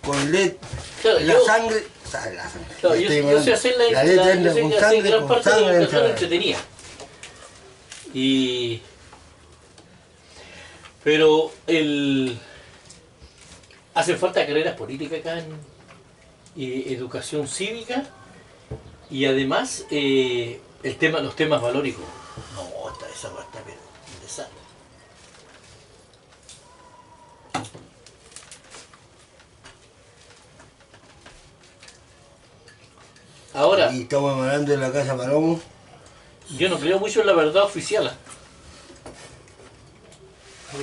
con leche, Claro, la yo- sangre, ¿sabes? La sangre. Claro, Estoy yo sé hablando. hacer La leche entra yo sé con hacer sangre, gran con parte de la sangre educación entra. entretenida. Pero hacen falta carreras políticas acá en educación cívica y además los temas valóricos. No, esa va a estar pero un desastre. Ahora, Y estamos hablando de la Casa Palomo. yo no creo mucho en la verdad oficial.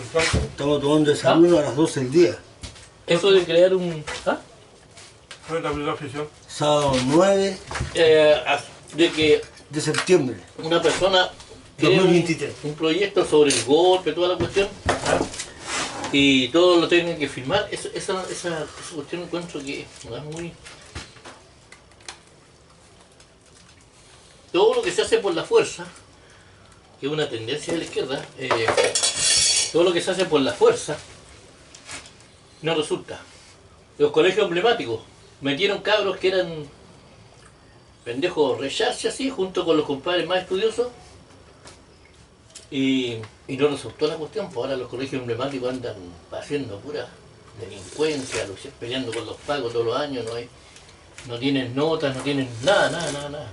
Estamos tomando desayuno a las 12 del día. Eso de crear un... ¿Ah? ¿Cuál es la verdad oficial? Sábado 9 De que de septiembre. una persona cree 2023. un proyecto sobre el golpe, toda la cuestión, y todos lo tienen que firmar. Esa cuestión encuentro que no es muy... Todo lo que se hace por la fuerza, que es una tendencia de la izquierda, todo lo que se hace por la fuerza no resulta. Los colegios emblemáticos metieron cabros que eran pendejos rechace así, junto con los compadres más estudiosos, y no resultó la cuestión, pues ahora los colegios emblemáticos andan haciendo pura delincuencia, peleando con los pagos todos los años, no tienen notas, no tienen nada.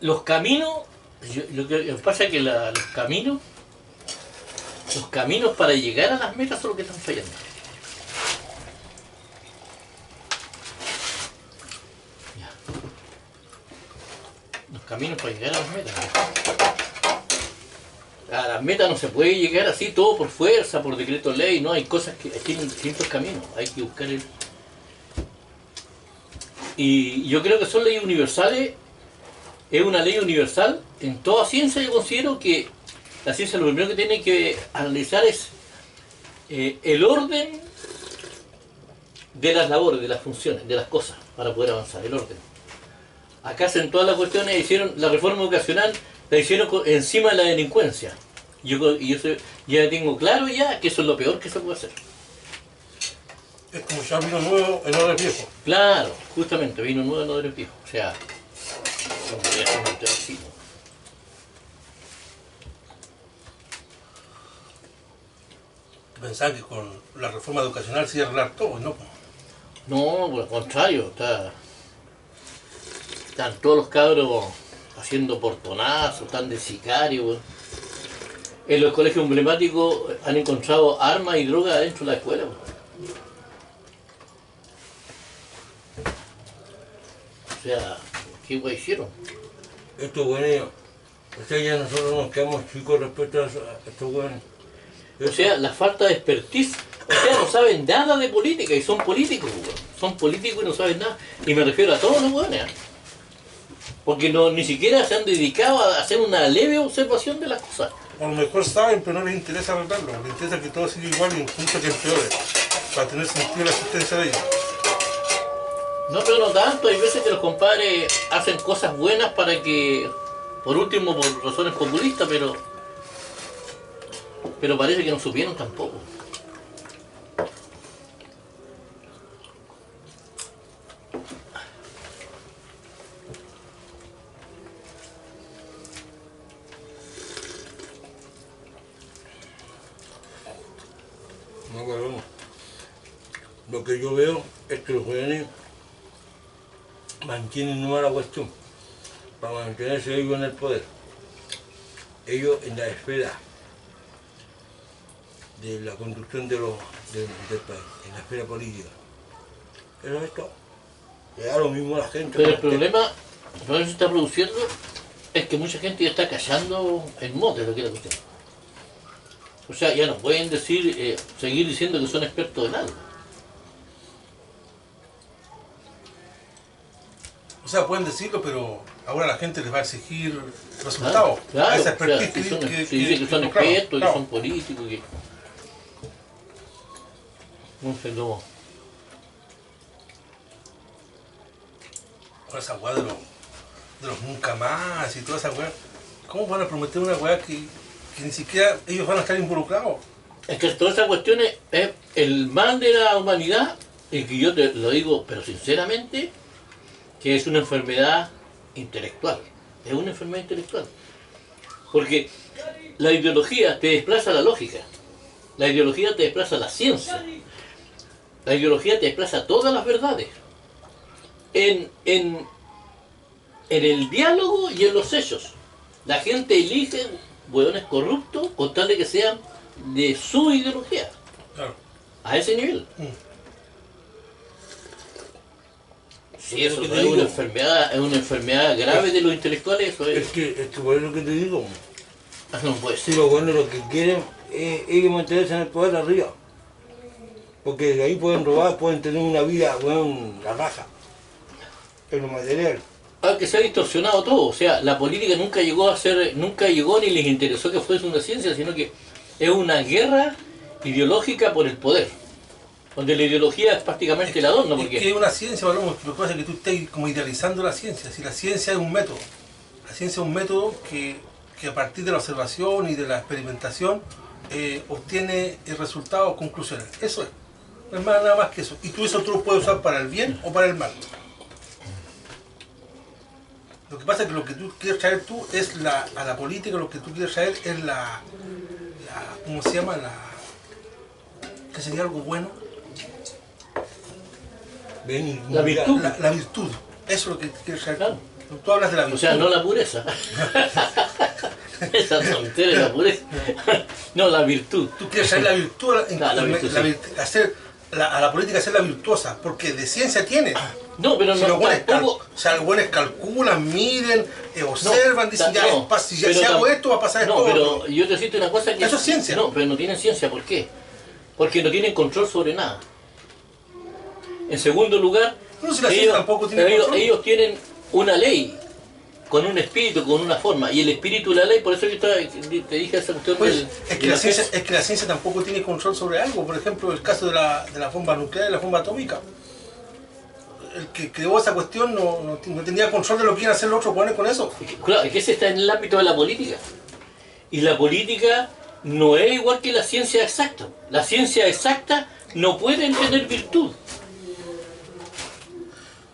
Los caminos, lo que pasa es que los caminos para llegar a las metas son los que están fallando. Ya. Los caminos para llegar a las metas. A las metas no se puede llegar así todo por fuerza, por decreto ley, no, hay cosas que tienen distintos caminos, hay que buscar el... Y yo creo que son leyes universales. Es una ley universal. En toda ciencia yo considero que la ciencia lo primero que tiene que analizar es el orden de las labores, de las funciones, de las cosas, para poder avanzar, el orden. Acá hacen todas las cuestiones, hicieron la reforma educacional, la hicieron encima de la delincuencia. Yo ya tengo claro ya que eso es lo peor que se puede hacer. Es como ya vino nuevo en odres viejo. Claro, justamente, vino nuevo en odres viejos. O sea, así. Pensaba que con la reforma educacional se iba a arreglar todo, ¿no? No, por el contrario, están todos los cabros haciendo portonazos, están de sicarios. En los colegios emblemáticos han encontrado armas y drogas adentro de la escuela. O sea, ¿qué guay hicieron? Estos güeyes, o sea, ya nosotros nos quedamos chicos respecto a estos güeyes. O sea, la falta de expertise. O sea, no saben nada de política y son políticos, weón. Son políticos y no saben nada. Y me refiero a todos los weones. Porque ni siquiera se han dedicado a hacer una leve observación de las cosas. A lo mejor saben, pero no les interesa arreglarlo. Les interesa que todo siga igual y incluso que empeore, para tener sentido la existencia de ellos. No, pero no tanto. Hay veces que los compadres hacen cosas buenas para que, por último, por razones populistas, pero parece que no supieron tampoco. No, cabrón. Lo que yo veo es que los jóvenes mantienen una mala cuestión para mantenerse ellos en el poder. Ellos en la esfera de la conducción del país, en la esfera política. Pero esto le da lo mismo a la gente. Pero el problema que se está produciendo es que mucha gente ya está callando el mote, lo que es la cuestión. O sea, ya no pueden decir, seguir diciendo que son expertos en algo. O sea, pueden decirlo, pero ahora la gente les va a exigir resultados. Claro, a esa o sea, expertise si dicen que son proclaman. expertos, Claro. que son políticos, que... No sé, no. Ahora esa weá de los nunca más y toda esa weá. ¿Cómo van a prometer una weá que ni siquiera ellos van a estar involucrados? Es que todas esas cuestiones es el mal de la humanidad, y que yo te lo digo, pero sinceramente, que es una enfermedad intelectual. Es una enfermedad intelectual. Porque la ideología te desplaza la lógica. La ideología te desplaza la ciencia. La ideología te desplaza todas las verdades. En el diálogo y en los hechos. La gente elige hueones corruptos con tal de que sean de su ideología. Claro. A ese nivel. Sí, eso Es no que es te una digo. enfermedad, es una enfermedad grave de los intelectuales, eso es. Es que por eso que te digo, No puede si ser. los buenos lo que quieren es mantenerse en el poder arriba. Porque de ahí pueden robar, pueden tener una vida, bueno, la raja. En lo material. Que se ha distorsionado todo, o sea, la política nunca llegó ni les interesó que fuese una ciencia, sino que es una guerra ideológica por el poder, donde la ideología es prácticamente el adorno, Es que porque es una ciencia, Paloma, lo que pasa es que tú estás como idealizando la ciencia. Si la ciencia es un método, la ciencia es un método que a partir de la observación y de la experimentación obtiene resultados, conclusiones. Eso es. No es nada más que eso. Y tú eso tú lo puedes usar para el bien o para el mal. Lo que pasa es que lo que tú quieres traer tú es a la política, lo que tú quieres traer es ¿cómo se llama? ¿Qué sería algo bueno? Ven, La mira, virtud. La virtud. Eso es lo que quieres traer Claro. tú. Tú hablas de la o virtud. sea, no la pureza. Esa tontería es la pureza. No, la virtud. Tú quieres traer la virtud, La virtud, sí. a la política hacerla virtuosa, porque de ciencia tiene. No, pero Si no, los buenos tampoco... los buenos calculan, miden, observan, dicen ya, no, si pero hago esto va a pasar no, esto. pero yo te cito una cosa que... Eso es ciencia. No, pero no tienen ciencia, ¿por qué? Porque no tienen control sobre nada. En segundo lugar, No, si la ciencia tampoco tiene control. ellos tienen una ley, con un espíritu, con una forma, y el espíritu de la ley, por eso yo te dije esa cuestión Pues, del... es que la ciencia tampoco tiene control sobre algo. Por ejemplo, el caso de la bomba nuclear y la bomba atómica. El que creó esa cuestión no tenía control de lo que iban a hacer los otros jóvenes con eso. Claro, es que ese está en el ámbito de la política. Y la política no es igual que la ciencia exacta. La ciencia exacta no puede tener virtud.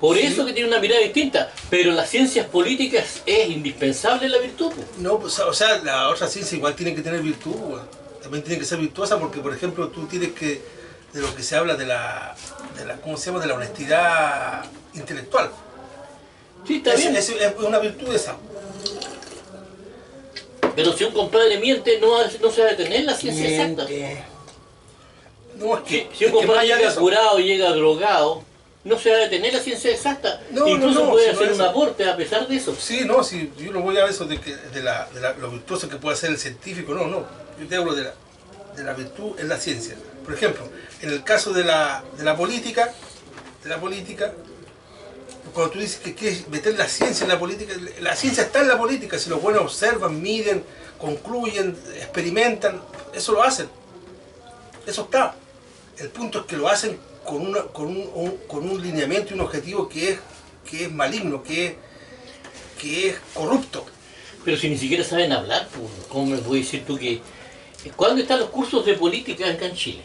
Por eso que tiene una mirada distinta. Pero las ciencias políticas es indispensable la virtud. No, pues, o sea, la otra ciencia igual tiene que tener virtud, güey. También tiene que ser virtuosa porque, por ejemplo, tú tienes que, de lo que se habla de la ¿cómo se llama? De la honestidad intelectual. Sí, está bien. Es una virtud esa. Pero si un compadre miente, no se va a detener la ciencia exacta. No, es Si, que, si un es que más compadre allá de llega eso- curado, llega drogado, no se va a detener la ciencia exacta. No, Incluso no, puede si no hacer es un eso. aporte a pesar de eso. Sí, no, si yo no voy a eso de lo virtuoso que puede hacer el científico, no. Yo te hablo de la virtud en la ciencia. Por ejemplo, en el caso de la política, cuando tú dices que quieres meter la ciencia en la ciencia está en la política. Si los buenos observan, miden, concluyen, experimentan, eso lo hacen. Eso está. El punto es que lo hacen con un lineamiento y un objetivo que es maligno, que es corrupto. Pero si ni siquiera saben hablar, pues, ¿cómo me puedes decir tú que... ¿Cuándo están los cursos de política acá en Chile?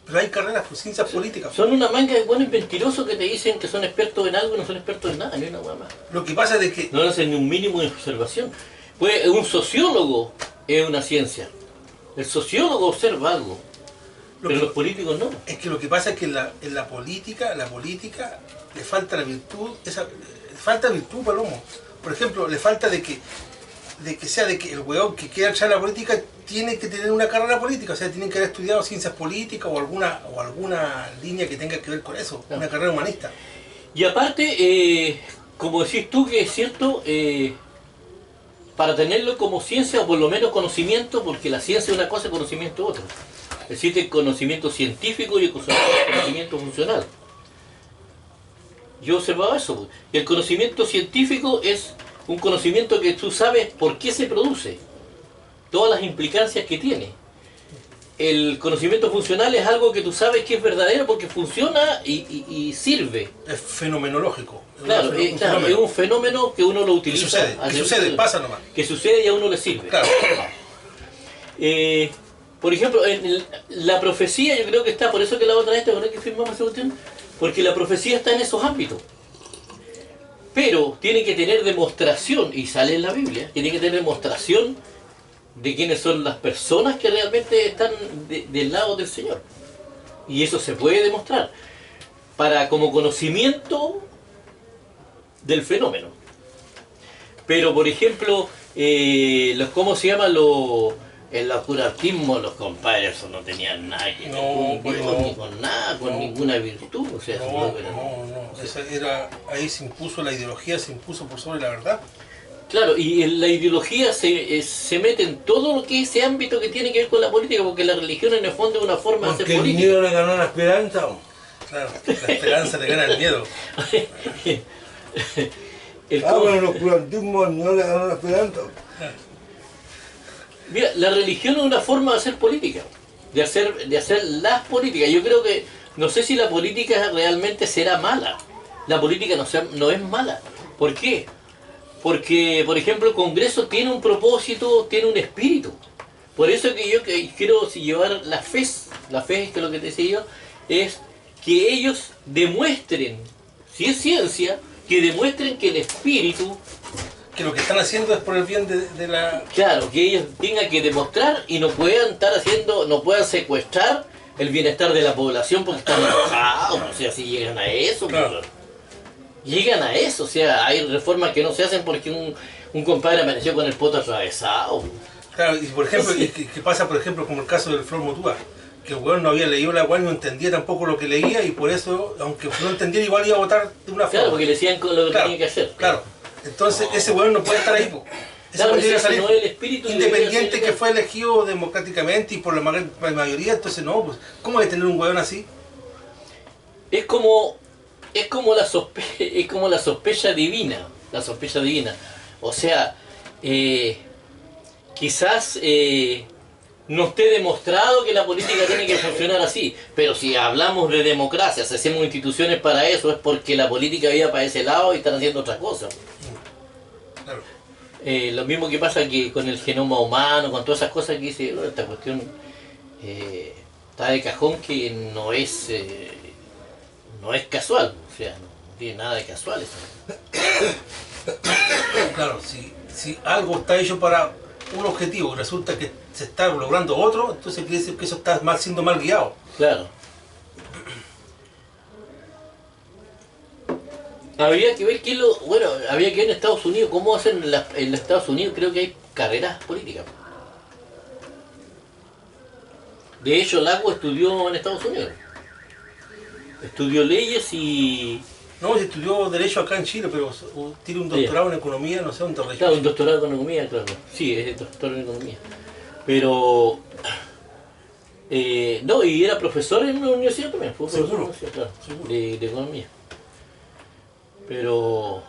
Pero hay carreras por ciencias políticas. Son una manga de buenos mentirosos que te dicen que son expertos en algo y no son expertos en nada, ni una hueá más. Lo que pasa es de que No hacen ni un mínimo de observación. Pues un sociólogo es una ciencia. El sociólogo observa algo, Lo pero que- los políticos no. es que lo que pasa es que en la política le falta la virtud, falta virtud, Palomo. Por ejemplo, le falta de que el weón que quiera echar la política tiene que tener una carrera política, o sea, tiene que haber estudiado ciencias políticas o alguna línea que tenga que ver con eso, Claro. una carrera humanista. Y aparte, como decís tú que es cierto, para tenerlo como ciencia o por lo menos conocimiento, porque la ciencia es una cosa y conocimiento otra. Existe el conocimiento científico y el conocimiento funcional. Yo observaba eso, pues. Y el conocimiento científico es un conocimiento que tú sabes por qué se produce, todas las implicancias que tiene. El conocimiento funcional es algo que tú sabes que es verdadero porque funciona y sirve. Es fenomenológico. Claro, claro, es un fenómeno que uno lo que utiliza. sucede, pasa nomás. Que sucede y a uno le sirve. Claro. por ejemplo, la profecía yo creo que está, por eso que la otra vez, ¿verdad que firmamos esa cuestión? Porque la profecía está en esos ámbitos. Pero tiene que tener demostración, y sale en la Biblia, tiene que tener demostración de quiénes son las personas que realmente están del lado del Señor. Y eso se puede demostrar como conocimiento del fenómeno. Pero, por ejemplo, ¿cómo se llama? El oscurantismo, los compadres, eso no tenían nada que ver ni con nada, con ninguna virtud. O sea, no. Ahí se impuso la ideología, se impuso por sobre la verdad. Claro, y la ideología se mete en todo lo que es ese ámbito que tiene que ver con la política, porque la religión en el fondo es una forma de hacer política. Porque el miedo le ganó la esperanza. Claro, la esperanza le gana el miedo. Bueno, el oscurantismo no le ganó la esperanza. Mira, la religión es una forma de hacer política, de hacer las políticas. Yo creo que, no sé si la política realmente será mala. La política no es mala. ¿Por qué? Porque, por ejemplo, el Congreso tiene un propósito, tiene un espíritu. Por eso que yo quiero llevar la fe, que es lo que te decía yo, es que ellos demuestren, si es ciencia, que demuestren que el espíritu... Que lo que están haciendo es por el bien de la... Claro, que ellos tengan que demostrar y no puedan secuestrar el bienestar de la población porque están enojados. O sea, si llegan a eso, claro. Llegan a eso. O sea, hay reformas que no se hacen porque un compadre amaneció con el poto atravesado. Claro, y por ejemplo, Sí. ¿qué pasa, por ejemplo, como el caso del Flor Motúa? Que el weón no había leído la weón, no entendía tampoco lo que leía y por eso, aunque no entendiera, igual iba a votar de una forma. Claro, porque le decían lo que tenía que hacer. Claro. Entonces ese weón no puede estar ahí, po. Claro, debería ese salir no es el espíritu. independiente que fue elegido democráticamente y por la mayoría, entonces no, pues, ¿cómo hay que tener un weón así? Es como la sospecha divina. La sospecha divina. O sea, quizás no esté demostrado que la política tiene que funcionar así, pero si hablamos de democracia, si hacemos instituciones para eso, es porque la política iba para ese lado y están haciendo otra cosa. Claro. Lo mismo que pasa que con el genoma humano, con todas esas cosas que dice, "Oh, esta cuestión está de cajón que no es casual", o sea, no tiene nada de casual eso. Claro, si algo está hecho para un objetivo y resulta que se está logrando otro, entonces quiere decir que eso está siendo mal guiado. Claro. Habría que ver habría que ver en Estados Unidos cómo hacen en Estados Unidos. Creo que hay carreras políticas. De hecho, Lago estudió en Estados Unidos. Estudió leyes y... No, se estudió Derecho acá en Chile, pero tiene un doctorado en Economía, no sé dónde. Claro, un doctorado en Economía, claro. Sí, es doctor en Economía. Pero... no, y era profesor en una universidad también. Fue profesor en una universidad, claro, Seguro. de Economía. Pero...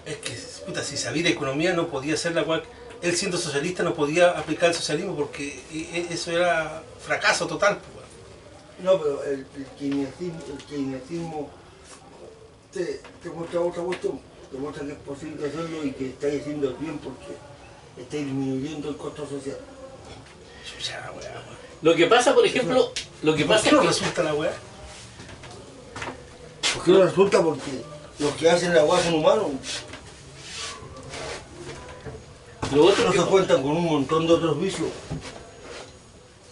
Es que, puta, si sabía de economía no podía ser la cual... Él siendo socialista no podía aplicar el socialismo porque eso era fracaso total. No, pero el keynesianismo te muestra otra cuestión. Te muestra que es posible hacerlo y que estáis haciendo bien porque estáis disminuyendo el costo social. Ya, weá. Lo que pasa, por ejemplo... Lo que pasa ¿Por qué no es que... resulta la weá? ¿Por qué no resulta? Porque los que hacen la agua son humanos. Lo otro No que... se cuentan con un montón de otros vicios.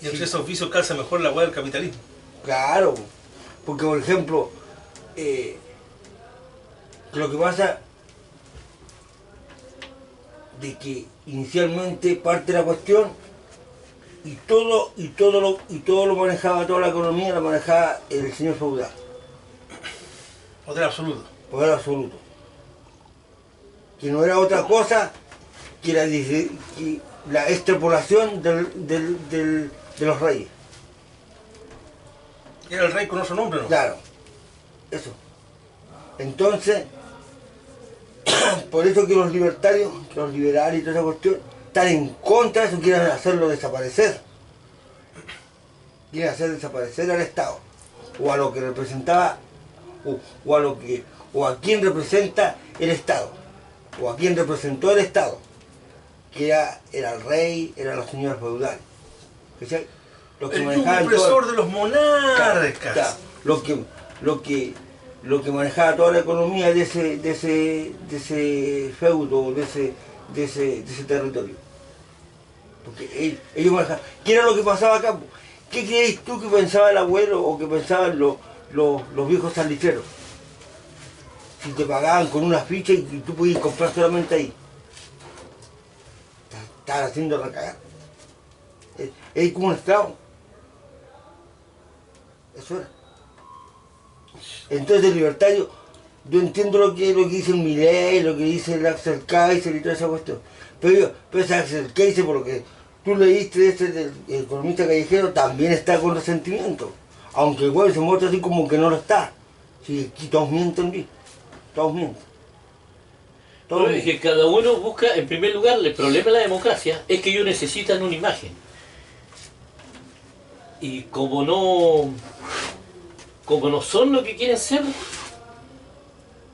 Y entre esos vicios calza mejor la weá del capitalismo. Claro, porque por ejemplo, lo que pasa de que inicialmente parte de la cuestión y todo lo manejaba, toda la economía la manejaba el señor feudal, Poder absoluto. poder absoluto, que no era otra cosa que la extrapolación de los reyes. Era el rey con otro nombre, ¿no? Claro, eso. Entonces, por eso que los libertarios, que los liberales y toda esa cuestión, están en contra de eso, quieren hacerlo desaparecer. Quieren hacer desaparecer al Estado, o a lo que representaba, o a quien representa el Estado, o a quien representó el Estado. que era el rey, eran los señores feudales. ¿Cachai? Los que El yugo manejaban opresor de los monarcas. claro, lo que manejaba toda la economía de ese feudo, de ese territorio. Porque ellos manejaban. ¿Qué era lo que pasaba acá? ¿Qué creéis tú que pensaba el abuelo o que pensaban los viejos saliceros? Si te pagaban con una ficha y tú podías comprar solamente ahí. Estaban haciendo recagar. Es como un esclavo. Eso era. Entonces el libertario, yo entiendo lo que dice el Milei, lo que dice el Axel Kaiser y toda esa cuestión. Pero ese Axel Kaiser, por lo que tú leíste del economista callejero, también está con resentimiento. Aunque el güey se muestra así como que no lo está. Sí, aquí todos mienten, ¿sí? Todos mienten. Pero es que cada uno busca, en primer lugar, el problema de la democracia es que ellos necesitan una imagen. Y como no son lo que quieren ser,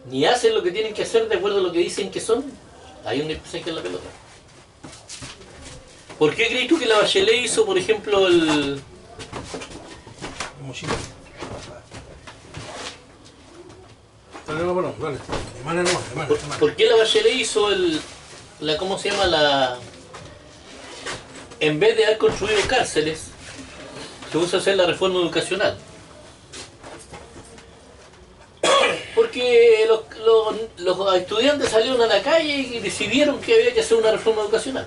ni hacen lo que tienen que hacer de acuerdo a lo que dicen que son, ahí es donde se queda la pelota. ¿Por qué crees tú que la Bachelet hizo, por ejemplo, el... Mochila. Dale, no, dale. Hermana, no, hermana. ¿Por qué la Bachelet hizo ¿cómo se llama? En vez de haber construido cárceles, se puso a hacer la reforma educacional? Porque los estudiantes salieron a la calle y decidieron que había que hacer una reforma educacional.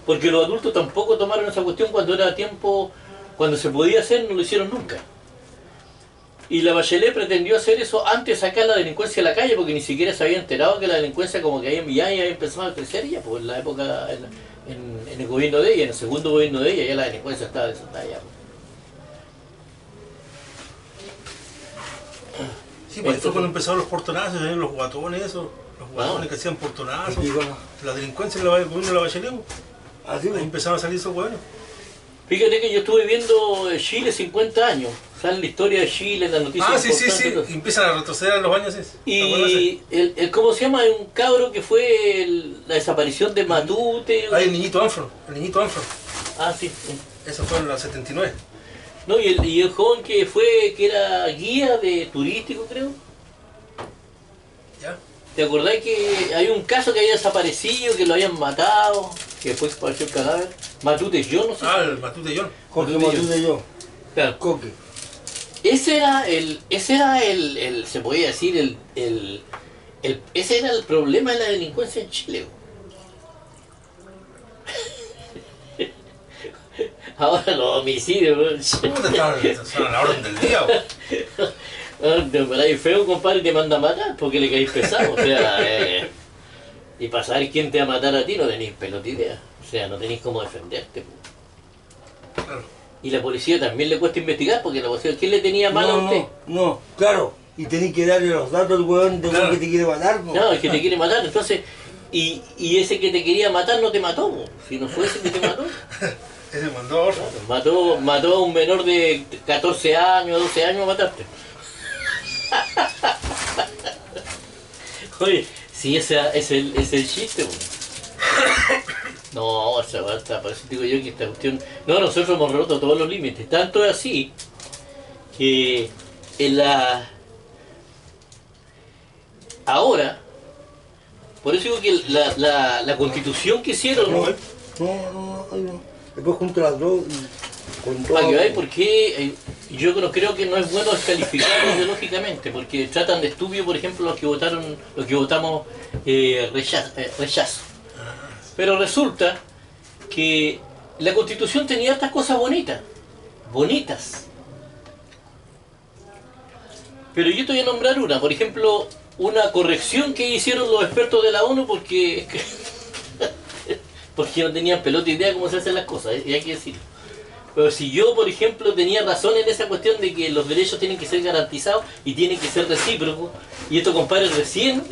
Porque los adultos tampoco tomaron esa cuestión cuando era tiempo, cuando se podía hacer, no lo hicieron nunca. Y la Bachelet pretendió hacer eso antes de sacar la delincuencia a la calle, porque ni siquiera se había enterado que la delincuencia como que ya había empezado a crecer ya, pues en la época, en el gobierno de ella, en el segundo gobierno de ella, ya la delincuencia estaba desatada ya. Sí, pues esto cuando empezaron los portonazos, los guatones, esos, los guatones que hacían portonazos, la delincuencia en el gobierno de la Bachelet, Así ahí empezaron a salir esos hueones. Fíjate que yo estuve viendo Chile 50 años, sale la historia de Chile, las noticias sí, y empiezan a retroceder en los años. Y ¿cómo se llama? Un cabro que fue la desaparición de Matute. El niñito Anfro, Ah, sí. Eso fue en los 79. No, y el joven que era guía de turístico, creo. ¿Ya? ¿Te acordás que hay un caso que había desaparecido, que lo habían matado, que después apareció el cadáver? Matute yo, no sé. El Matute John. Jorge Matute yo. Claro. Coque. Ese era se podía decir, ese era el problema de la delincuencia en Chile. Ahora los homicidios, ¿Cómo te están a la orden del día? te paráis feo, compadre, y te manda a matar porque le caís pesado. O sea, y para saber quién te va a matar a ti no tenéis pelota idea. O sea, no tenéis cómo defenderte. Claro. Y la policía también le cuesta investigar porque la policía, ¿quién le tenía mal a usted? No, claro. Y tenés que darle los datos al weón de Claro. que te quiere matar. No, es que te quiere matar. Entonces, y ese que te quería matar no te mató. Po. Si no fue ese que te mató. Ese mandó a otro. Mató a un menor de 14 años, 12 años a matarte. Oye, si ese es el chiste, bueno. No, esa basta, por eso digo yo que esta cuestión... No, nosotros hemos roto todos los límites. Tanto es así que ahora, por eso digo que la constitución que hicieron... No. Después junto las dos y con todo. Para que veáis por qué yo creo que no es bueno descalificarlos ideológicamente, porque tratan de estúpido, por ejemplo, los que votamos rechazo. Pero resulta que la Constitución tenía estas cosas bonitas. Pero yo te voy a nombrar una, por ejemplo, una corrección que hicieron los expertos de la ONU porque no tenían pelota idea de cómo se hacen las cosas, y hay que decirlo. Pero si yo, por ejemplo, tenía razón en esa cuestión de que los derechos tienen que ser garantizados y tienen que ser recíprocos, y estos compadres recién,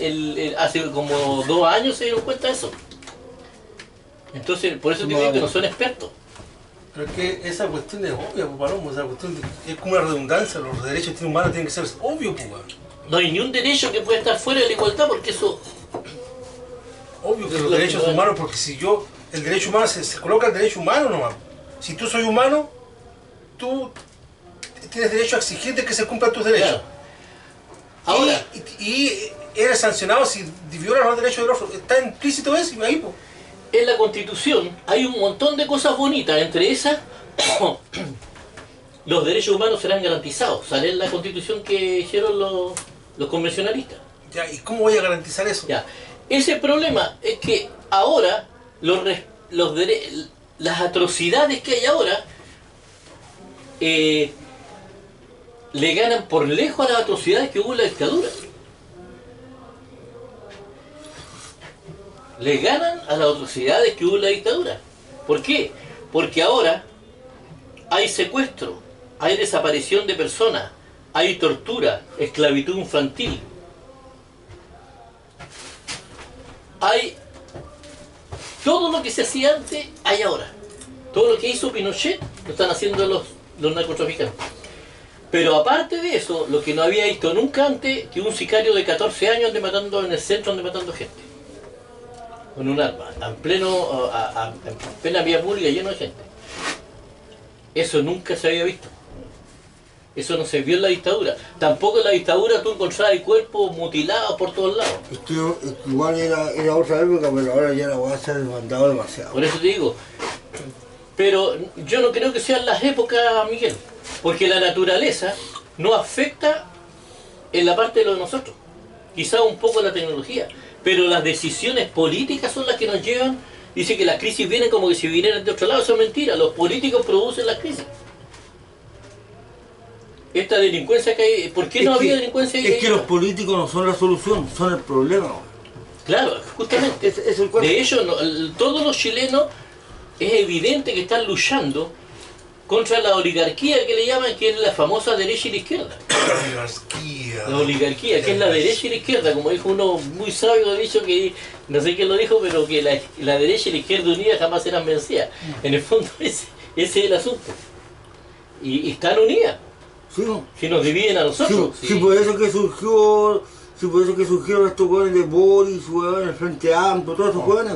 hace como 2 años se dieron cuenta de eso. Entonces, por eso te digo que no son expertos. Pero es que esa cuestión es obvia, pues, Palomo, esa cuestión es como una redundancia, los derechos humanos tienen que ser obvios, pues. No hay ni un derecho que pueda estar fuera de la igualdad porque eso... Obvio que los derechos humanos, porque si yo El derecho humano se coloca el derecho humano nomás. Si tú soy humano, tú tienes derecho a exigirte que se cumplan tus derechos. Claro. Ahora, Y eres sancionado si violas los derechos del otro. Está implícito eso ahí, pues. en la Constitución hay un montón de cosas bonitas, entre esas los derechos humanos serán garantizados. Sale en la Constitución que hicieron los convencionalistas. Ya, ¿y cómo voy a garantizar eso? Ya. Ese problema es que ahora las atrocidades que hay ahora le ganan por lejos a las atrocidades que hubo en la dictadura. Le ganan a las atrocidades que hubo en la dictadura. ¿Por qué? Porque ahora hay secuestro, hay desaparición de personas, hay tortura, esclavitud infantil. Hay todo lo que se hacía antes, hay ahora. Todo lo que hizo Pinochet lo están haciendo los narcotraficantes. Pero aparte de eso, lo que no había visto nunca antes, que un sicario de 14 años ande matando en el centro, ande matando gente. Con un arma, en plena vía pública, lleno de gente. Eso nunca se había visto. Eso no se vio en la dictadura. Tampoco en la dictadura tú encontrabas el cuerpo mutilado por todos lados. Es que igual era otra época, pero ahora ya la voy a ser demandado demasiado. Por eso te digo. Pero yo no creo que sean las épocas, Miguel. Porque la naturaleza no afecta en la parte de lo de nosotros. Quizá un poco la tecnología. Pero las decisiones políticas son las que nos llevan. Dice que las crisis vienen como que si vinieran de otro lado. Eso es mentira. Los políticos producen las crisis. Esta delincuencia que hay... ¿Por qué no había delincuencia ahí? Es que los políticos no son la solución, son el problema. Claro, justamente. Es el cuerpo. De hecho, todos los chilenos es evidente que están luchando contra la oligarquía que le llaman, que es la famosa derecha y la izquierda. La oligarquía, que es la derecha y la izquierda, como dijo uno muy sabio, ha dicho que, no sé quién lo dijo, pero que la derecha y la izquierda unidas jamás serán vencidas. En el fondo ese es el asunto. Y están unidas. Sí, Si nos dividen a nosotros. sí, por eso que surgió, surgieron estos jóvenes de Boris, el Frente Amplio, todos esos jóvenes.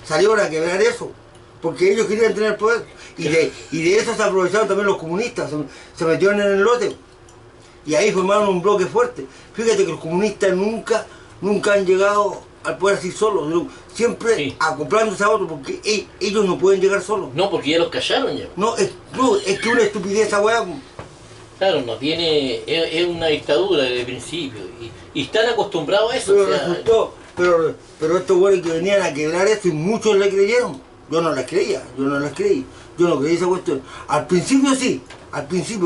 Salieron a quebrar eso, porque ellos querían tener poder. Y de eso se aprovecharon también los comunistas, se metieron en el lote. Y ahí formaron un bloque fuerte. Fíjate que los comunistas nunca han llegado al poder así solos, siempre acoplándose a otros, porque ellos no pueden llegar solos. No, porque ya los callaron ya. No, es que una estupidez esa weá. Claro, no tiene, es una dictadura desde el principio y están acostumbrados a eso. Pero estos güeyes que venían a quebrar esto y muchos le creyeron. Yo no les creía, yo no creí esa cuestión. Al principio sí,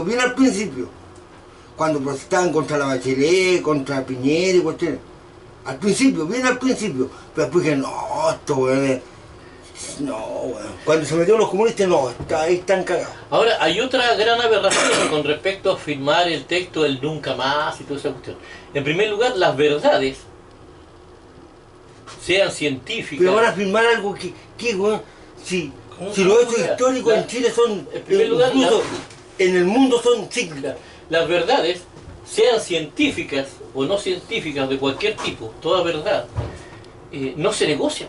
bien al principio. Cuando protestaban contra la Bachelet, contra Piñera y cuestiones. Bien al principio. Pero después dije, no, estos güeyes... No, bueno. Cuando se metieron los comunistas, no, ahí están cagados. Ahora, hay otra gran aberración con respecto a firmar el texto del nunca más y toda esa cuestión. En primer lugar, las verdades, sean científicas... Pero van a firmar algo que bueno, si los hechos históricos en Chile son... En primer lugar, incluso en el mundo son cíclicas. Las verdades, sean científicas o no científicas, de cualquier tipo, toda verdad, no se negocian.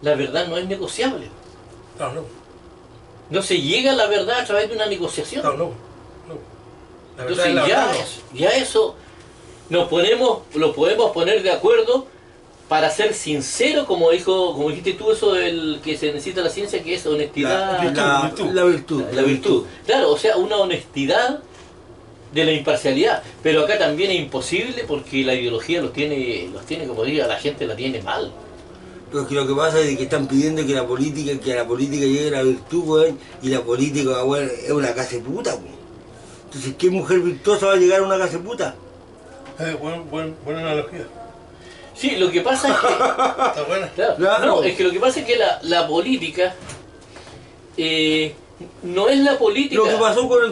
La verdad no es negociable. No. No se llega a la verdad a través de una negociación. No. La verdad Entonces es la verdad. ya eso lo podemos poner de acuerdo para ser sincero, como dijiste tú, eso del que se necesita la ciencia, que es honestidad. La virtud. La virtud. Claro, o sea, una honestidad de la imparcialidad. Pero acá también es imposible porque la ideología los tiene, como diga, la gente la tiene mal. Pero es que lo que pasa es que están pidiendo que a la política llegue la virtud, weón, y la política, weón, es una casa de puta, weón. Entonces, ¿qué mujer virtuosa va a llegar a una casa de puta? Buena analogía. Sí, lo que pasa es que... Está buena. Claro. No, es que lo que pasa es que la política no es la política... Lo que pasó con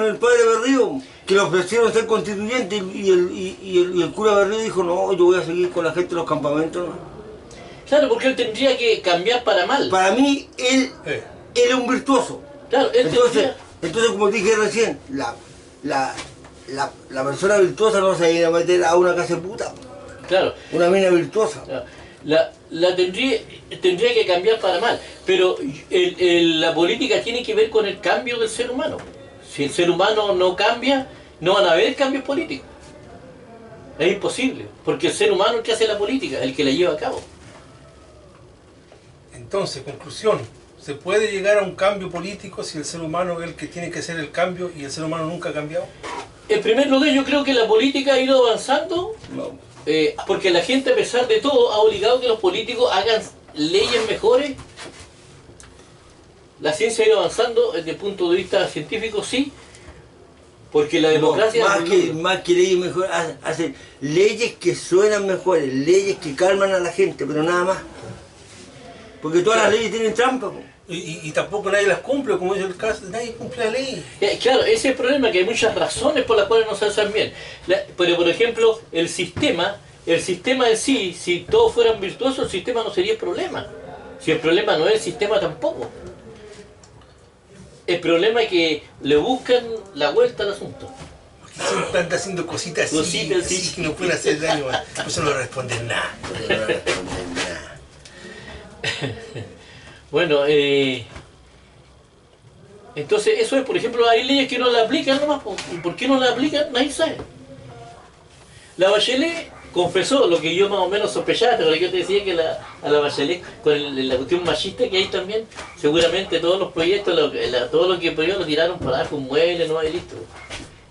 el padre Berrío, que le ofrecieron ser constituyente y el cura Berrío dijo, no, yo voy a seguir con la gente de los campamentos, ¿no? Claro, porque él tendría que cambiar para mal. Para mí, él es un virtuoso. Claro, Entonces, como dije recién, la persona virtuosa no se va a ir a meter a una casa de puta. Claro. Una mina virtuosa. Claro. tendría que cambiar para mal. Pero la política tiene que ver con el cambio del ser humano. Si el ser humano no cambia, no van a haber cambios políticos. Es imposible, porque el ser humano es el que hace la política, el que la lleva a cabo. Entonces, conclusión, ¿se puede llegar a un cambio político si el ser humano es el que tiene que hacer el cambio y el ser humano nunca ha cambiado? En primer lugar, yo creo que la política ha ido avanzando, porque la gente, a pesar de todo, ha obligado a que los políticos hagan leyes mejores. La ciencia ha ido avanzando desde el punto de vista científico, sí, porque la democracia... Más que leyes mejores, hacen leyes que suenan mejores, leyes que calman a la gente, pero nada más. Porque todas las leyes tienen trampa. Po. Y tampoco nadie las cumple, como es el caso, nadie cumple la ley. Claro, ese es el problema, que hay muchas razones por las cuales no se hacen bien. Pero por ejemplo, el sistema en sí, si todos fueran virtuosos, el sistema no sería el problema. Si el problema no es el sistema tampoco. El problema es que le buscan la vuelta al asunto. Porque siempre anda haciendo cositas así que no pueden hacer daño. Por eso no responden nada. Bueno, entonces eso es, por ejemplo, hay leyes que no la aplican nomás. ¿Por qué no la aplican? Nadie sabe. La Bachelet confesó lo que yo más o menos sospechaba, pero yo te decía que a la Bachelet, con la cuestión machista que hay también, seguramente todos los proyectos, todo lo que proyectó lo tiraron para abajo, un mueble, no hay listo.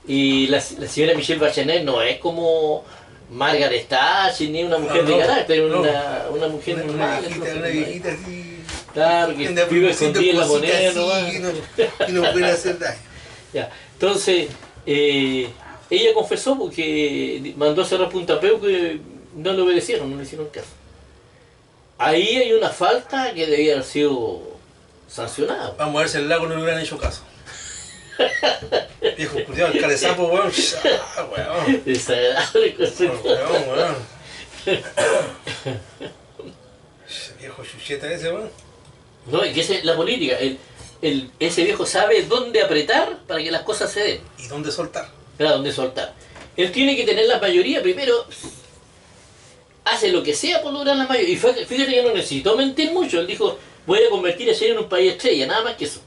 Y la señora Michelle Bachelet no es como Margaret Thatcher, ni una mujer de carácter, una mujer normal. Una viejita así. Claro, que vive escondida en la moneda nomás. Y no puede hacer daño. Ya, entonces, ella confesó porque mandó a cerrar Punta Peuco y no le obedecieron, no le hicieron caso. Ahí hay una falta que debía haber sido sancionada. Vamos a ver si el lago no le hubieran hecho caso. Viejo cuidado, el carezapo, weón. Weón. Desagradable cosa. Weón. Viejo chucheta ese, weón. No, es que esa es la política. Ese viejo sabe dónde apretar para que las cosas se den. ¿Y dónde soltar? Claro, dónde soltar. Él tiene que tener la mayoría primero. Hace lo que sea por lograr la mayoría. Y fíjate que no necesitó mentir mucho. Él dijo, voy a convertir a Chile en un país estrella, nada más que eso.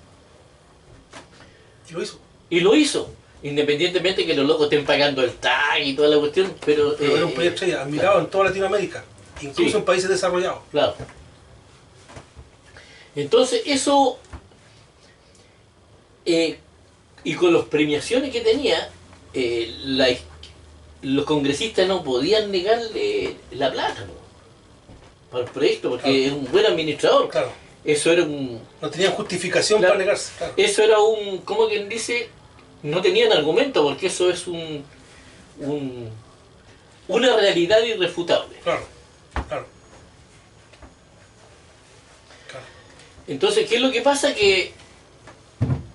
Y lo hizo. Y lo hizo. Independientemente que los locos estén pagando el tag y toda la cuestión. Pero era un país estrella, admirado en toda Latinoamérica. Incluso en países desarrollados. Claro. Entonces eso, y con las premiaciones que tenía, los congresistas no podían negarle la plata, ¿no?, para el proyecto, porque claro, es un buen administrador. Claro. Eso era un... No tenían justificación, claro, para negarse. Claro. Eso era un... ¿Cómo quien dice? No tenían argumento, porque eso es una realidad irrefutable. Claro, claro. Entonces, ¿qué es lo que pasa? Que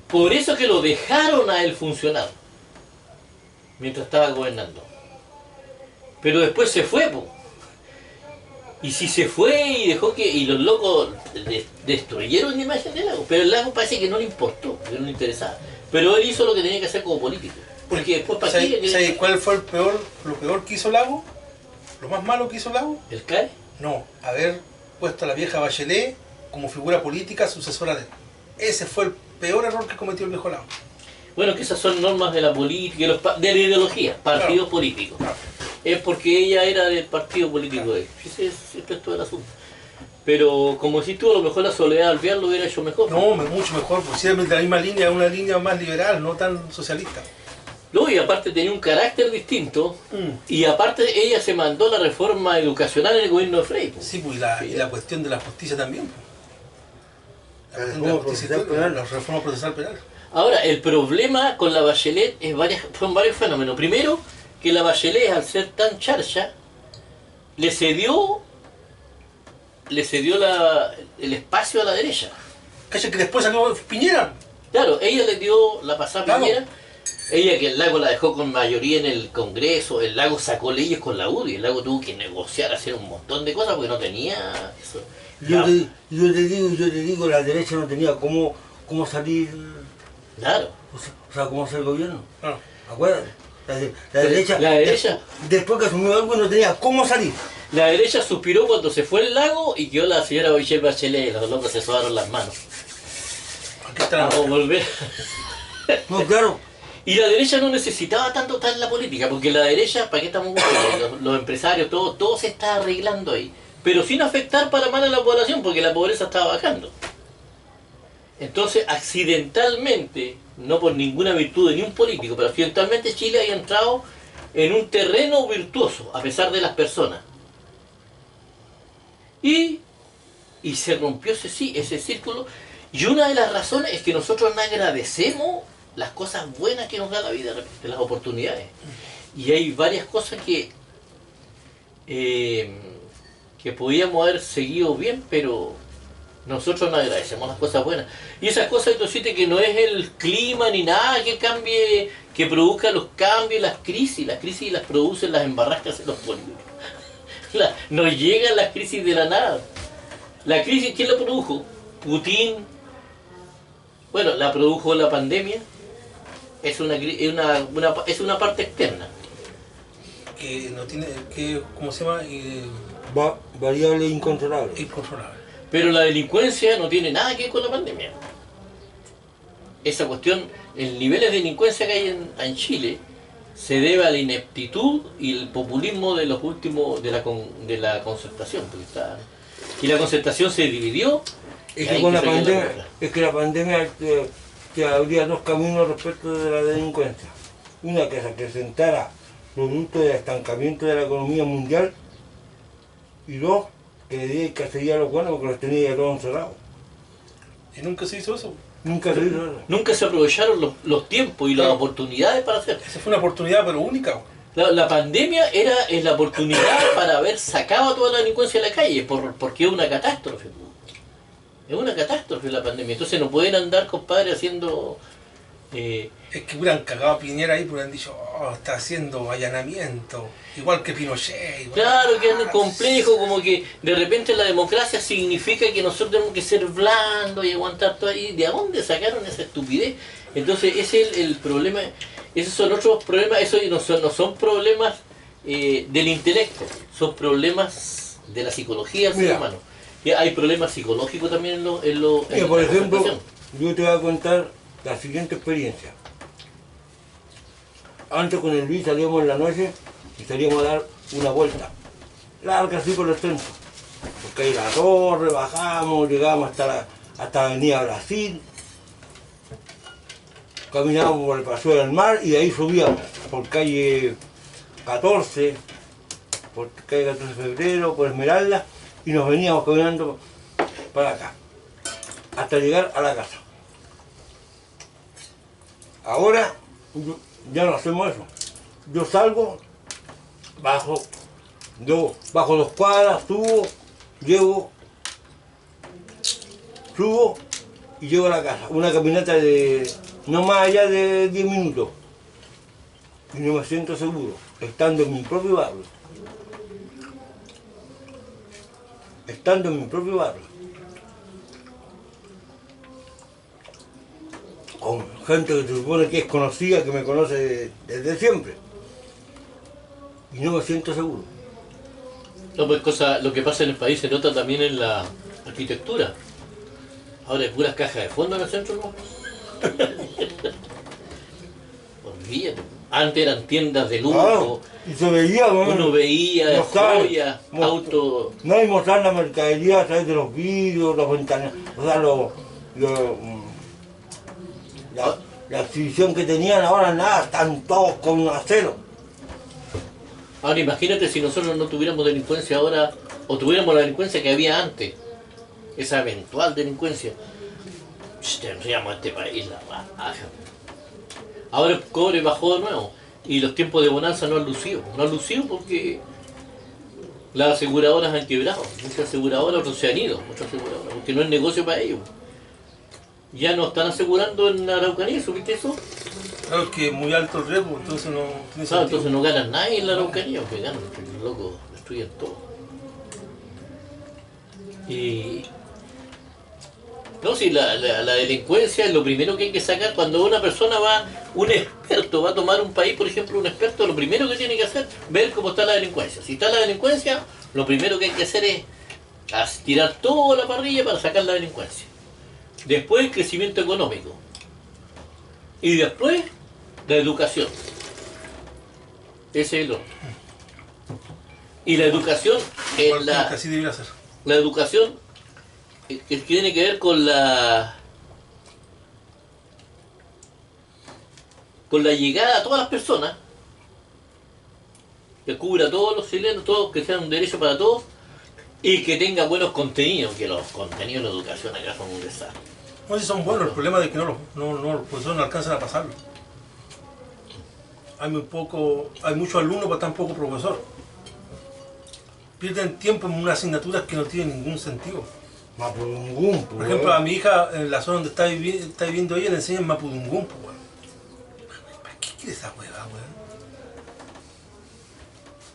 por eso que lo dejaron a él funcionar mientras estaba gobernando. Pero después se fue, po. Y si se fue y dejó que... Y los locos destruyeron la imagen del lago. Pero el lago parece que no le importó, que no le interesaba. Pero él hizo lo que tenía que hacer como político. Porque después para ¿Sabes cuál fue lo peor que hizo Lago? ¿Lo más malo que hizo Lago? ¿El CAE? No, haber puesto a la vieja Bachelet como figura política sucesora de él. Ese fue el peor error que cometió el viejo Lago. Bueno, que esas son normas de la política, de la ideología, partidos, claro, políticos. Claro. Es porque ella era del partido político, claro, de él. Ese es todo el asunto. Pero como si tú, a lo mejor la Soledad Alvear lo hubiera hecho mejor. No, mucho mejor, posiblemente la misma línea, una línea más liberal, no tan socialista. No, y aparte tenía un carácter distinto, y aparte ella se mandó la reforma educacional en el gobierno de Frei. Sí, pues, y la cuestión de la justicia también. Pues. La reforma procesal penal. Ahora, el problema con la Bachelet son varios fenómenos. Primero, que la Bachelet, al ser tan charcha, le cedió el espacio a la derecha. Cacha que después salió Piñera. Claro, ella le dio la pasada a claro. Piñera. Ella, que el Lago la dejó con mayoría en el Congreso, el Lago sacó leyes con la UDI, el Lago tuvo que negociar, hacer un montón de cosas porque no tenía eso. Yo te digo, la derecha no tenía cómo salir, claro, o sea, cómo hacer gobierno. Claro. Acuérdate. La derecha. Después que asumió algo no tenía cómo salir. La derecha suspiró cuando se fue el lago y quedó la señora Michelle Bachelet. Los locos se sobaron las manos. Aquí está Vamos a volver. No, claro. Y la derecha no necesitaba tanto estar en la política, porque la derecha, ¿para qué estamos buscando? Los empresarios, todo se está arreglando ahí. Pero sin afectar para mal a la población, porque la pobreza estaba bajando. Entonces, accidentalmente, no por ninguna virtud de ni un político, pero accidentalmente Chile había entrado en un terreno virtuoso, a pesar de las personas. Y se rompió ese círculo. Y una de las razones es que nosotros no agradecemos las cosas buenas que nos da la vida, de las oportunidades. Y hay varias cosas que podíamos haber seguido bien, pero nosotros no agradecemos las cosas buenas. Y esas cosas, entonces, que no es el clima ni nada que cambie, que produzca los cambios, las crisis las producen las embarrascas de los políticos. No llegan las crisis de la nada. La crisis, ¿quién la produjo? Putin. Bueno, la produjo la pandemia. Es una parte externa. Que no tiene, que, ¿cómo se llama? Variable incontrolable. Incontrolable. Pero la delincuencia no tiene nada que ver con la pandemia. Esa cuestión, el nivel de delincuencia que hay en Chile se debe a la ineptitud y el populismo de los últimos de la concertación. Y la concertación se dividió. Es que con la pandemia te abría dos caminos respecto de la delincuencia. Una que se acrecentara producto del estancamiento de la economía mundial, y dos, que le diera cacería a los buenos porque los tenía ya todos encerrados. ¿Y nunca se hizo eso? Nunca se hizo eso. Nunca se aprovecharon los tiempos y las oportunidades para hacer. Esa fue una oportunidad, pero única. La pandemia es la oportunidad para haber sacado a toda la delincuencia de la calle, porque es una catástrofe. Es una catástrofe la pandemia. Entonces no pueden andar, compadre, haciendo... Es que hubieran cagado a Piñera ahí, hubieran dicho, oh, está haciendo allanamiento, igual que Pinochet. Igual. Claro, que es complejo, como que de repente la democracia significa que nosotros tenemos que ser blandos y aguantar todo ahí. ¿De dónde sacaron esa estupidez? Entonces ese es el problema, esos son otros problemas, esos no son problemas del intelecto, son problemas de la psicología del ser humano. Y hay problemas psicológicos también en por ejemplo, yo te voy a contar la siguiente experiencia. Antes con el Luis salíamos en la noche y salíamos a dar una vuelta larga así por el centro, porque ahí la torre, bajamos, llegamos hasta la avenida Brasil, caminábamos por el Paseo del Mar y de ahí subíamos por calle 14, por calle 14 de Febrero, por Esmeralda, y nos veníamos caminando para acá hasta llegar a la casa. Ahora ya no hacemos eso. Yo salgo, bajo 2 cuadras, subo y llego a la casa. Una caminata de no más allá de 10 minutos. Y no me siento seguro, estando en mi propio barrio. Estando en mi propio barrio. Con gente que se supone que es conocida, que me conoce desde siempre. Y no me siento seguro. No, pues lo que pasa en el país se nota también en la arquitectura. Ahora hay puras cajas de fondo en el centro, ¿no? Olvídate. Antes eran tiendas de lujo. Y se veía, ¿no? Uno veía joyas, autos. No, y mostrar la mercadería a través de los vidrios, las ventanas. O sea, la exhibición que tenían ahora nada, están todos con acero. Ahora imagínate si nosotros no tuviéramos delincuencia ahora, o tuviéramos la delincuencia que había antes, esa eventual delincuencia, tendríamos este país la raja. Ahora el cobre bajó de nuevo, y los tiempos de bonanza no han lucido porque las aseguradoras han quebrado, muchas aseguradoras, otros se han ido, porque no es negocio para ellos. Ya no están asegurando en Araucanía, ¿supiste eso? Claro, es que es muy alto el riesgo, entonces no tiene sentido. Entonces no ganan nadie en la Araucanía, porque ganan, porque los locos destruyen todo. Y No, si la delincuencia es lo primero que hay que sacar cuando una persona va, un experto va a tomar un país, por ejemplo, un experto, lo primero que tiene que hacer es ver cómo está la delincuencia. Si está la delincuencia, lo primero que hay que hacer es tirar toda la parrilla para sacar la delincuencia. Después el crecimiento económico. Y después la educación. Ese es el otro. Y la educación es Así debería ser. la educación que tiene que ver con la llegada a todas las personas, que cubra a todos los chilenos, todos, que sea un derecho para todos y que tenga buenos contenidos, que los contenidos de la educación acá son un desastre. No, si son buenos, el problema es que los profesores no alcanzan a pasarlo. Hay muchos alumnos para tan poco profesor. Pierden tiempo en unas asignaturas que no tienen ningún sentido. Mapudungún, Por ejemplo, a mi hija, en la zona donde está viviendo ella, le enseñan Mapudungún, pues, weón. ¿Para qué quiere esa hueá, weón?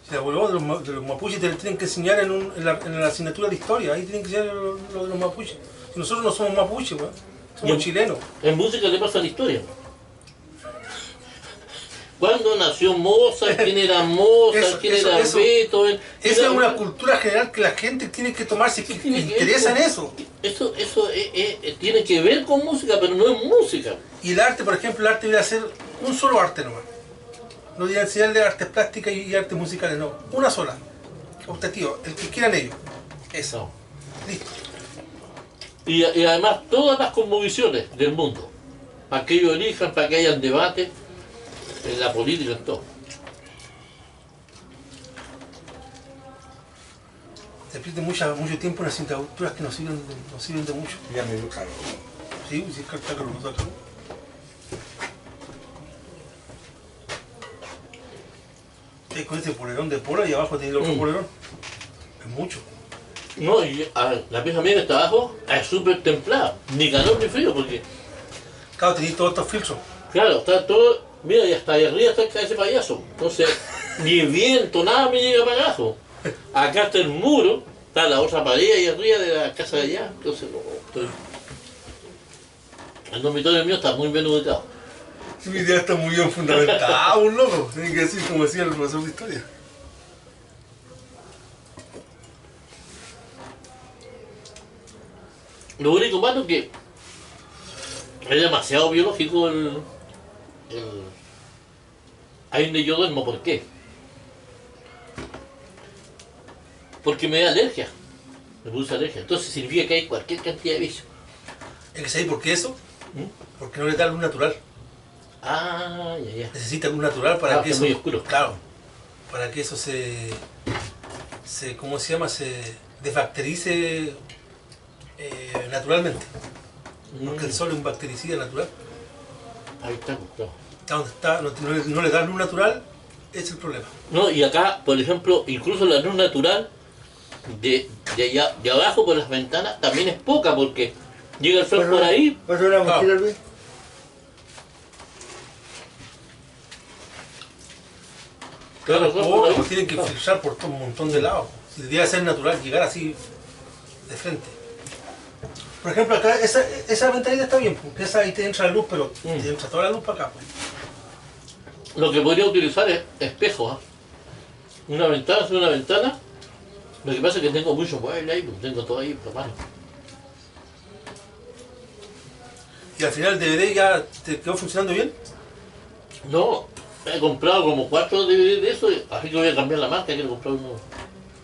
Si la hueá de los mapuches te tienen que enseñar en la asignatura de historia, ahí tienen que enseñar lo de los mapuches. Y nosotros no somos mapuches, weón. Somos chilenos. En música le pasa la historia. ¿Cuándo nació Mozart? ¿Quién era Mozart? ¿Quién era Beethoven? Esa es una cultura general que la gente tiene que tomarse, que le interesa en eso. Eso tiene que ver con música, pero no es música. Y el arte, por ejemplo, el arte debería ser un solo arte nomás. No debería enseñarle artes plásticas y artes musicales, no. Una sola. Optativo, el que quieran ellos. Eso. Listo. Y además todas las cosmovisiones del mundo, para que ellos elijan, para que hayan debate en la política, en todo. Se pierde mucho tiempo en asignaturas que no sirven de mucho. Ya me dio calor. Sí, sí, está caluroso acá. Con este polerón de pola y abajo tiene el otro polerón. Es mucho. No, y la pieza mía que está abajo es súper templada, ni calor ni frío, porque, Claro, tenéis todos estos filtros. claro, está todo, mira, y hasta ahí arriba está ese payaso. Entonces, ni viento, nada me llega para abajo. Acá está el muro, está la otra pared ahí arriba de la casa de allá, entonces no, el dormitorio mío está muy bien ubicado. Sí, mi idea está muy bien fundamentada, un loco. Tiene que decir como decía el profesor de historia. Lo único malo es que es demasiado biológico ahí donde yo duermo. ¿Por qué? Porque me da alergia. Me produce alergia. Entonces significa que hay cualquier cantidad de bichos. ¿Es que sabéis por qué eso? ¿Mm? Porque no le da luz natural. Ah, ya. Necesita luz natural para que es eso. muy oscuro. Claro. Para que eso ¿cómo se llama? Se desbacterice naturalmente. Porque el sol es un bactericida natural. Ahí está, claro. Está donde está, no le da luz natural, ese es el problema. No, y acá, por ejemplo, incluso la luz natural de allá, de abajo por las ventanas también es poca porque llega el sol por ahí. ¿Pasa una mochila, Luis? Claro, el sol por ahí. Pues tienen que filtrar por todo un montón de lados. Si debería ser natural, llegar así de frente. Por ejemplo, acá esa ventanita está bien, porque esa ahí te entra la luz, pero te entra toda la luz para acá. Pues. Lo que podría utilizar es espejos. Una ventana, hacer una ventana. Lo que pasa es que tengo muchos muebles ahí, pues tengo todo ahí por mano. Y al final el DVD ya te quedó funcionando bien. No, he comprado como 4 DVD de eso, así que voy a cambiar la marca, quiero comprar uno.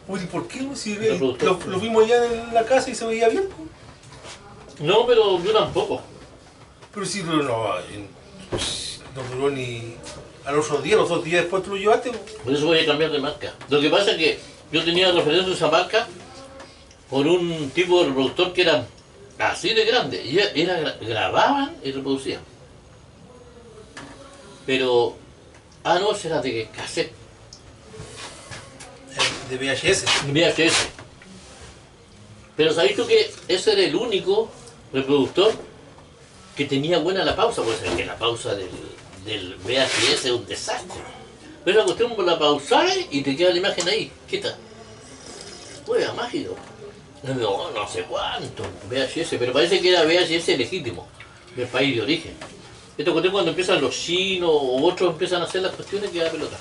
Uy, ¿por qué? Si reproductor. lo vimos allá en la casa y se veía bien. No, pero yo tampoco. Pero sí, pero no duró ni a los otros días, los 2 días después tú lo llevaste. Por eso voy a cambiar de marca. Lo que pasa es que yo tenía referencia a esa marca por un tipo de reproductor que era así de grande. Y grababan y reproducían. Pero, no, ese era de cassette, De VHS. VHS. Pero sabéis tú que ese era el único reproductor que tenía buena la pausa, pues es que la pausa del VHS es un desastre. Pero la cuestión por la pausar y te queda la imagen ahí, quieta. Juega mágico. No, no sé cuánto, VHS, pero parece que era VHS legítimo, del país de origen. Esto cuestión cuando empiezan los chinos o otros empiezan a hacer las cuestiones que da pelota.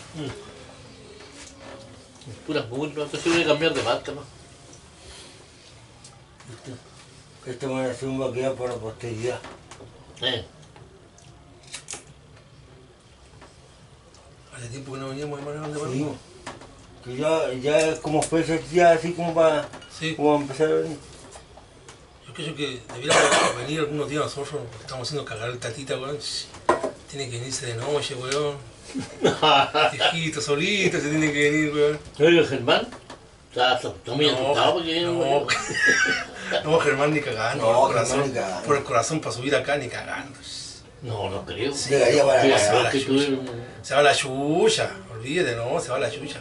Puras muy, no estoy seguro de cambiar de marca, ¿no? Esta maneración va a quedar para la posteridad. Hace tiempo que no veníamos de manera de Sí, que ya es como fecha ya así como para Sí. como a empezar a venir. Yo creo que debiéramos venir algunos días nosotros, porque estamos haciendo cagar el tatita, weón. Tiene que venirse de noche, weón. Viejito, solito, se tiene que venir, weón. Oye, Germán, está muy asustado porque no, no, Germán ni cagando, No, por el Germán corazón, ni cagando. por el corazón para subir acá ni cagando. No, no creo. Sí, Llegaría para Sí, acá. se va la que chucha. tuve- Se va la chucha, olvídate, no, se va la chucha.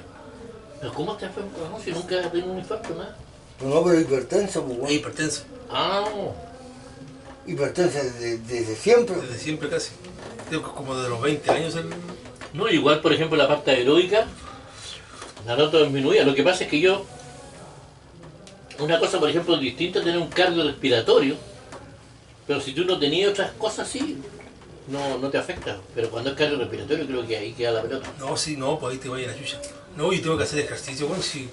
¿Pero cómo te fue no, si nunca has tenido un infarto, nada? Pero no, pero hipertenso, pues, Es bueno. hipertenso, Ah, Hipertenso desde siempre. desde siempre casi. Creo que como de los 20 años el... no, igual por ejemplo la parte aeróbica, la noto disminuida. Lo que pasa es que yo, una cosa por ejemplo distinta es tener un cardio respiratorio, pero si tú no tenías otras cosas así, no te afecta. Pero cuando es cardio respiratorio creo que ahí queda la pelota. No, sí, no, pues ahí te vaya la chucha. No, yo tengo que hacer ejercicio, bueno, si...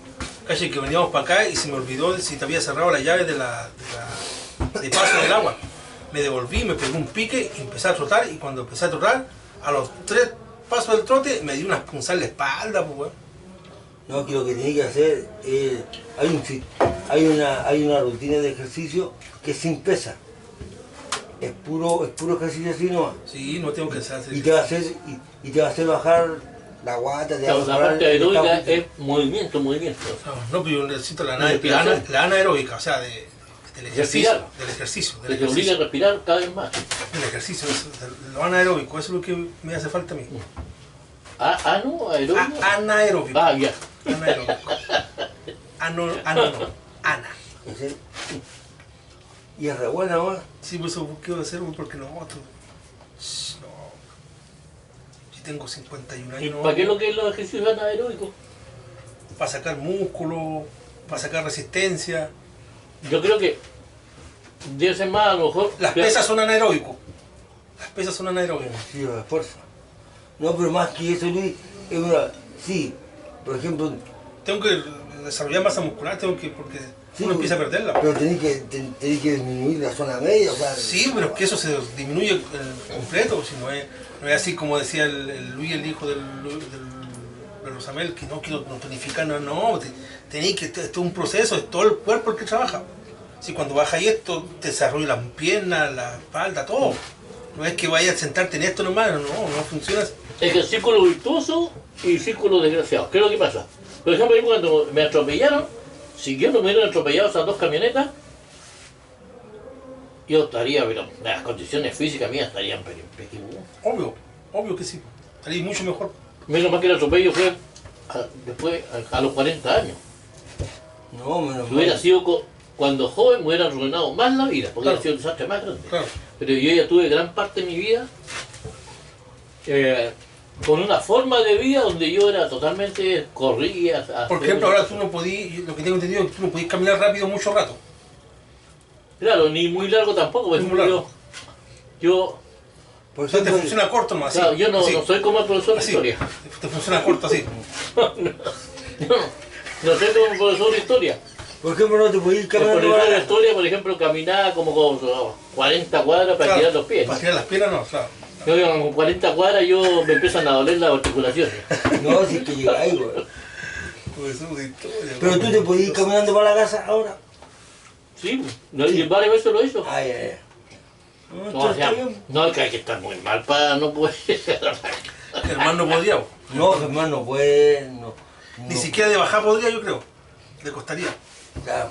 Calle que veníamos para acá y se me olvidó si te había cerrado la llave de paso del agua. Me devolví, me pegué un pique y empecé a trotar, y cuando empecé a trotar, a los 3 pasos del trote me di una punzada en la espalda, pues, weón. No, que lo que tiene que hacer es... Hay una rutina de ejercicio que es sin pesa. Es puro ejercicio así nomás. Sí, no tengo que hacer Y te va a hacer, y te va a hacer bajar la guata, te va a La bajar parte el aeróbica estado- es movimiento. No, pero yo necesito la Respiración. anaeróbica, o sea, del ejercicio. Respirar. Del ejercicio. Que te obliga a respirar cada vez más. El ejercicio, lo anaeróbico, eso es lo que me hace falta a mí. No, aeróbico. Anaeróbico. Ah, ya. Anaeróbico. No. Ana. ¿En serio? Y es re buena, ¿no? Sí, pues eso quiero hacer, porque no, tú. No. Si tengo 51 ¿Y años, no. para qué lo que es los ejercicios anaeróbicos? Para sacar músculo, para sacar resistencia. Yo creo que debe ser más a lo mejor. Las pesas son anaeróbicos. Las pesas son anaeróbicas. Sí, lo de fuerza. No, pero más que eso, Luis, es una... Sí, por ejemplo... Tengo que desarrollar masa muscular, porque sí, uno empieza a perderla. Pero tenés que disminuir la zona media, o sea... Sí, pero es que eso se disminuye completo, si no es así como decía el Luis, el hijo de Rosamel, que no quiero tonificar, no, tenéis que, esto es un proceso, es todo el cuerpo el que trabaja. Si cuando bajas esto, te desarrolla las piernas, la espalda, todo. No es que vayas a sentarte en esto nomás, no funciona así. Es que el círculo virtuoso y el círculo desgraciado. ¿Qué es lo que pasa? Por ejemplo, yo cuando me atropellaron, si yo no me hubieran atropellado esas dos camionetas, yo estaría, pero las condiciones físicas mías estarían pero impecable. Obvio que sí. Estaría mucho mejor. Menos mal que el atropello fue después, a los 40 años. No, menos Si hubiera mal. sido cuando joven, me hubiera arruinado más la vida, porque Claro. hubiera sido un desastre más grande. Claro. Pero yo ya tuve gran parte de mi vida con una forma de vida donde yo era totalmente corría. Por ejemplo, ahora tú no podías, lo que tengo entendido es que tú no podías caminar rápido mucho rato. Claro, ni muy largo tampoco, por Ni muy ejemplo, largo. yo, Por O sea, te ejemplo, funciona corto nomás. claro, así, yo no, así, no soy como el profesor de así. historia. Te funciona corto así. No soy como el profesor de historia. por ejemplo, no te podés ir El caminando profesor de para... historia, por ejemplo, caminaba como con 40 cuadras para Claro, tirar los pies. Para tirar las piernas, no, claro. Yo digo, con 40 cuadras yo me empiezan a doler las articulaciones. No, si es que llegáis, güey. Profesor de historia. Pero tú te podés ir caminando para la casa ahora. Sí, no, y varias veces lo he hecho. Ay, ay, ay. No, No, esto o sea, está bien. no, es que hay que estar muy mal para no poder. Germán no podría, bo. No, Germán, no puede, no. Ni siquiera de bajar podría, yo creo. Le costaría. Claro.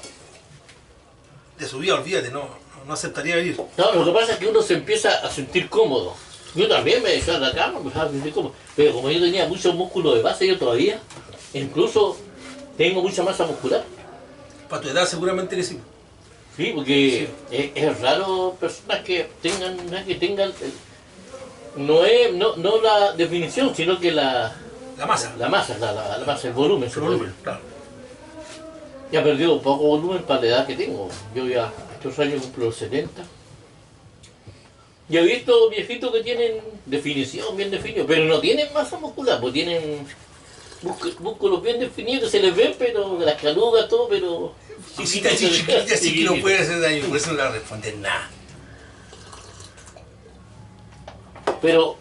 De subida, olvídate, no aceptaría venir. No, lo que pasa es que uno se empieza a sentir cómodo. Yo también me dejaba de la cama, me empezaba a sentir cómodo. Pero como yo tenía mucho músculo de base, yo todavía, incluso tengo mucha masa muscular. Para tu edad seguramente que sí. Sí, porque es raro personas que tengan, no la definición, sino que la La masa. masa, la masa, el volumen. se El puede volumen, decir. claro. Ya ha perdido poco volumen para la edad que tengo. Yo ya estos años cumplo los 70. Y he visto viejitos que tienen definición bien definido, pero no tienen masa muscular, pues tienen músculos bien definidos que se les ven, pero las calugas, todo, pero... Cositas así chiquitas, así que no puede hacer daño, por eso no le va a responder nada. Pero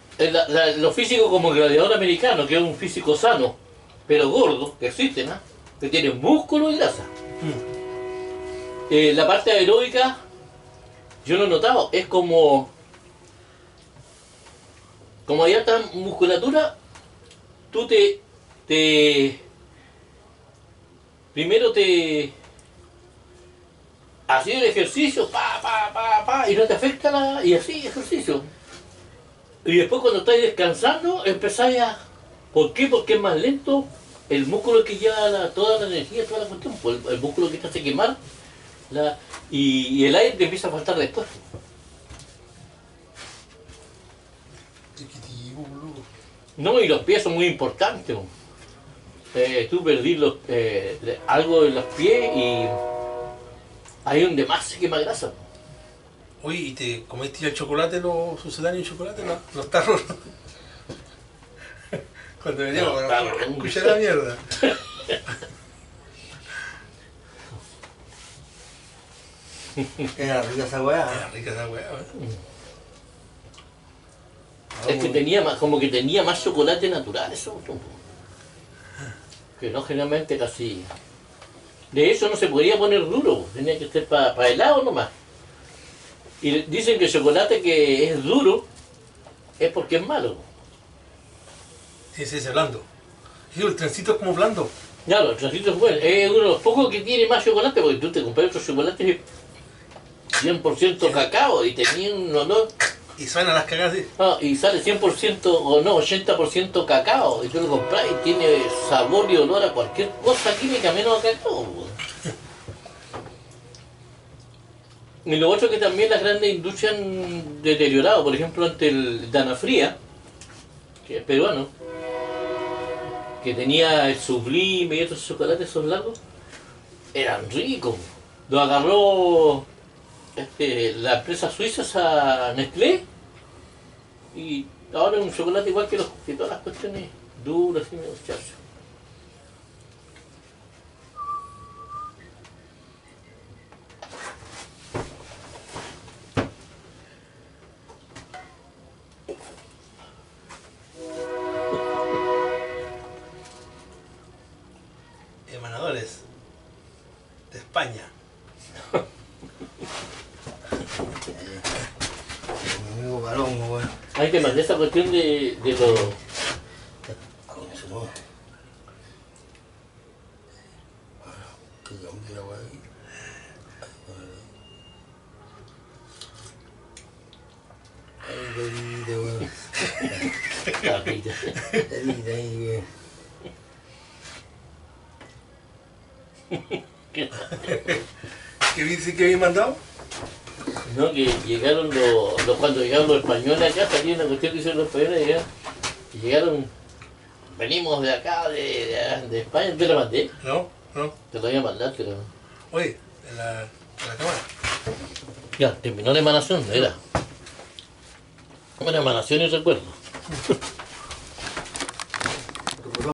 los físicos como el gladiador americano, que es un físico sano, pero gordo, que existen, ¿ah? Que tienen músculo y grasa. La parte aeróbica, yo lo he notado, es como hay alta musculatura, tú primero te haces el ejercicio, y no te afecta y así ejercicio. Y después cuando estáis descansando, empezáis a... ¿Por qué? Porque es más lento el músculo que lleva toda la energía, toda la cuestión, pues el músculo que te hace quemar, y el aire te empieza a faltar después. Chiquitito, boludo. No, y los pies son muy importantes. Tú perdís algo en los pies y hay donde más se quema grasa. Oye, ¿y te comiste ya el chocolate, los sucedáneos de chocolate? No, los tarros. Cuando veníamos, escuché la mierda. Era rica esa weá. Era rica esa weá, Es que tenía más chocolate natural, eso. Que no generalmente casi... De eso no se podía poner duro, tenía que ser para helado nomás. Y dicen que el chocolate que es duro es porque es malo. Sí, sí, es blando. Sí, el trencito es como blando. Claro, el trocito es bueno. Es uno de los pocos que tiene más chocolate, porque tú te compras otros chocolates 100% cacao y tenía un olor... Y suenan las cagadas, sí. Ah, y sale 100% o no, 80% cacao. Y tú lo compras y tiene sabor y olor a cualquier cosa química menos a cacao. Y lo otro que también las grandes industrias han deteriorado, por ejemplo, ante el Dana Fría, que es peruano, que tenía el Sublime y otros chocolates esos largos, eran ricos. Lo agarró la empresa suiza, a Nestlé, y ahora es un chocolate igual que todas las cuestiones duras y medio chachos. Emanadores de España. Mi amigo Palongo, weón. Hay que mandar esa cuestión de los... Coño, no. Qué cambié la weá aquí. Ay, bebida, weón. Bebida ahí, weón. ¿Qué dice que había mandado? No, que llegaron cuando llegaron los españoles acá, salía una cuestión que hicieron los españoles allá, y llegaron, venimos de acá, de España, ¿te la mandé? No, no. Te la voy a mandar, pero... Oye, en la cámara. Ya, terminó la emanación, era. Una emanación y recuerdo.